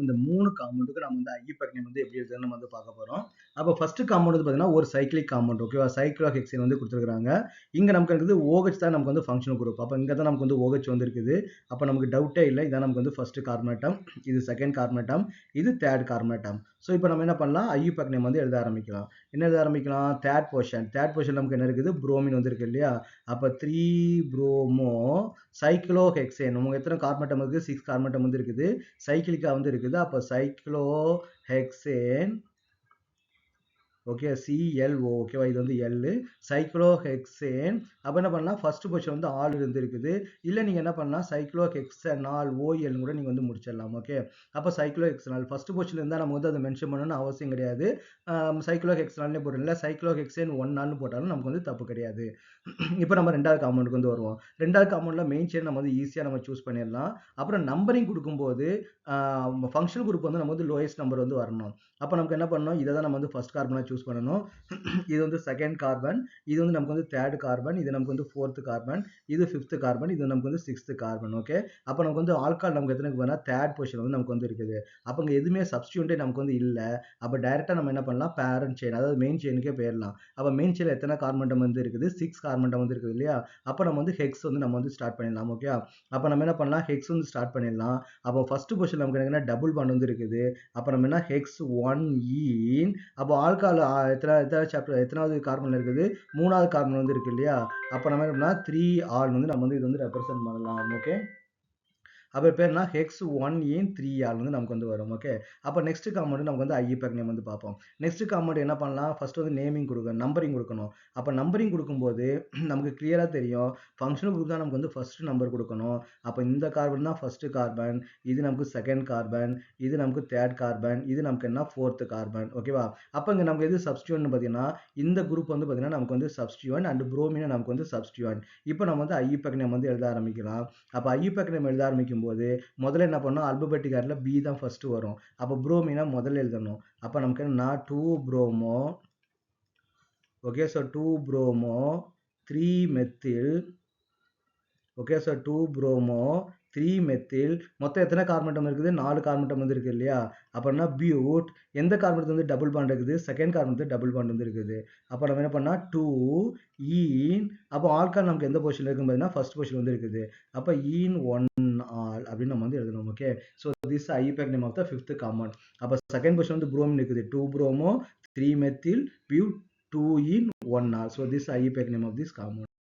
இந்த 3 காம்பவுண்டுக்கு நம்ம வந்து ஐயுபேக் நேம் வந்து எப்படி எழுதுறதுன்னு நம்ம வந்து பார்க்க போறோம். அப்போ ஃபர்ஸ்ட் காம்பவுண்ட் வந்து பார்த்தீங்கன்னா ஒரு சைக்ளிக் காம்பவுண்ட் ஓகேவா? சைக்ளோஹெக்சேன் வந்து கொடுத்துருக்காங்க. இங்க நமக்கு இருக்குது OH தான் நமக்கு வந்து ஃபங்க்ஷனல் குரூப். அப்போ இங்க தான் நமக்கு வந்து OH வந்து இருக்குது. அப்போ நமக்கு டவுட்டே இல்லை. இதான் நமக்கு வந்து ஃபர்ஸ்ட் கார்பன் ஆட்டம், இது செகண்ட் கார்பன் ஆட்டம், இது தேர்ட் கார்பன் ஆட்டம். ஸோ இப்போ நம்ம என்ன பண்ணலாம்? ஐயுபேக் நேம் வந்து எழுத ஆரம்பிக்கலாம். என்ன எழுத ஆரம்பிக்கலாம்? தேர்ட் பொசிஷன் நமக்கு என்ன இருக்குது? புரோமின் வந்து இருக்கு இல்லையா? அப்போ 3 புரோமோ சைக்ளோஹெக்சேன். உங்களுக்கு எத்தனை கார்பன் ஆட்டம் இருக்குது? 6 கார்பன் ஆட்டம் வந்து இருக்குது. சைக்கிளிக்கா வந்து இருக்குது. அப்போ சைக்ளோஹெக்சேன் ஓகே CLO ஓகேவா? இது வந்து L சைக்ளோஹெக்சேன். அப்போ என்ன பண்ணலாம்? ஃபர்ஸ்ட் பொசிஷன் வந்து ஆல் இருந்து இருக்குது. இல்லை நீங்கள் என்ன பண்ணலாம்? சைக்ளோஹெக்சனால் OL கூட நீங்கள் வந்து முடிச்சிடலாம். ஓகே, அப்போ சைக்ளோஹெக்சனால் ஃபர்ஸ்ட் பொசிஷன் இருந்தால் நம்ம வந்து அதை மென்ஷன் பண்ணணும்னு அவசியம் கிடையாது. சைக்ளோஹெக்சனால்னே போடுறோம். இல்லை சைக்ளோஹெக்சேன் 1 போட்டாலும் நமக்கு வந்து தப்பு கிடையாது. இப்போ நம்ம ரெண்டாவது காம்பவுண்டுக்கு வந்து வருவோம். ரெண்டாவது காம்பவுண்டில் மெயின் செயின் நம்ம வந்து ஈஸியாக நம்ம சூஸ் பண்ணிடலாம். அப்புறம் நம்பரிங் கொடுக்கும்போது ஃபங்க்ஷனல் குரூப் வந்து நம்ம வந்து லோயஸ்ட் நம்பர் வந்து வரணும். அப்போ நமக்கு என்ன பண்ணணும்? இதை தான் நம்ம வந்து ஃபர்ஸ்ட் கார்பனாக சூஸ் பண்ணணும். இது வந்து செகண்ட் கார்பன், இது வந்து நமக்கு வந்து தேர்ட் கார்பன், இது நமக்கு வந்து ஃபோர்த் கார்பன், இது ஃபிஃப்த் கார்பன், இது நமக்கு வந்து சிக்ஸ்த் கார்பன். ஓகே, அப்போ நமக்கு வந்து ஆல்கால் நமக்கு எத்தனை இருக்குன்னா தேர்ட் பொசிஷன் வந்து நமக்கு வந்து இருக்குது. அப்போ இங்கே எதுவுமே சப்ஸ்டியூட்டே நமக்கு வந்து இல்லை. அப்போ டைரெக்டாக நம்ம என்ன பண்ணலாம்? பேரண்ட் செயின், அதாவது மெயின் செயினுக்கே போயிடலாம். அப்போ மெயின் செயினில் எத்தனை கார்பன் வந்து இருக்குது? 6 கார்பன் வந்து இருக்குது இல்லையா? அப்போ நம்ம வந்து ஹெக்ஸ் வந்து நம்ம வந்து ஸ்டார்ட் பண்ணிடலாம். ஓகே, அப்போ நம்ம என்ன பண்ணலாம்? ஹெக்ஸ் வந்து ஸ்டார்ட் பண்ணிடலாம். அப்போ ஃபர்ஸ்ட் பொசிஷன் நமக்கு என்ன டபுள் பாண்ட் வந்து இருக்குது. அப்போ நம்ம என்ன ஹெக்ஸ் 1 ஈன், அப்போ ஆல்கால் எத்தனாவது கார்பன் இருக்குது? 3வது கார்பன் வந்து இருக்கு இல்லையா? அப்போ நம்ம என்ன 3 ஆல் வந்து நம்ம வந்து இது வந்து ரெப்ரசென்ட் பண்ணலாம். ஓகே, அப்போ பேர்னா ஹெக்ஸ் 1 இன் 3 ஆல் வந்து நமக்கு வந்து வரும். ஓகே, அப்போ நெக்ஸ்ட் காம்பவுண்ட் நமக்கு வந்து ஐயுபேக் நேம் வந்து பார்ப்போம். நெக்ஸ்ட் காம்பவுண்ட் என்ன பண்ணலாம்? ஃபர்ஸ்ட் வந்து நேமிங் கொடுக்கணும், நம்பரிங் கொடுக்கணும். அப்போ நம்பரிங் கொடுக்கும்போது நமக்கு கிளியராக தெரியும் ஃபங்க்ஷனல் குரூப் தான் நமக்கு வந்து ஃபர்ஸ்ட் நம்பர் கொடுக்கணும். அப்போ இந்த கார்பன் தான் ஃபர்ஸ்ட் கார்பன், இது நமக்கு செகண்ட் கார்பன், இது நமக்கு தேர்ட் கார்பன், இது நமக்கு என்ன ஃபோர்த் கார்பன். ஓகேவா? அப்போ இங்கே நமக்கு எது சப்ஸ்டியூட்னு பார்த்தீங்கன்னா இந்த குரூப் வந்து பார்த்தீங்கன்னா நமக்கு வந்து சப்ஸ்டியூட் அண்ட் புரோமின் நமக்கு வந்து சப்ஸ்டியூட். இப்போ நம்ம வந்து ஐயுபேக் நேம் வந்து எழுத ஆரம்பிக்கலாம். அப்போ ஐயுபேக் நேம் எழுத ஆரம்பிக்கும் போது முதல்ல என்ன பண்ணணும்? அல்பபெட்டிக் ஆர்டர்ல பி தான் ஃபர்ஸ்ட் வரும். அப்போ புரோமினா முதல்ல எழுதணும். அப்போ நமக்கு என்ன 2 promo okay, so 2 bromo 3 methyl okay, so 2 bromo 3 methyl. மொத்தம் எத்தனை கார்பன் இருக்குது? 4 கார்பன் வந்து இருக்கு இல்லையா? அப்படின்னா பியூட். எந்த கார்பன் வந்து டபுள் பாண்ட் இருக்குது? செகண்ட் கார்பன் வந்து டபுள் பாண்ட் வந்து இருக்குது. அப்போ நம்ம என்ன பண்ணா 2 ஈன், அப்போ ஆல்கால் நமக்கு எந்த பொசிஷன் இருக்குன்னு பார்த்தீங்கன்னா ஃபர்ஸ்ட் பொசிஷன் வந்து இருக்குது. அப்போ ஈன் 1 ஆல் அப்படின்னு நம்ம வந்து எழுதணும். Okay, so this IUPAC name of the fifth compound. அப்போ செகண்ட் பொசிஷன் வந்து புரோமின் இருக்குது 2 bromo 3 methyl but 2 ene 1 ol. So this IUPAC name of this compound.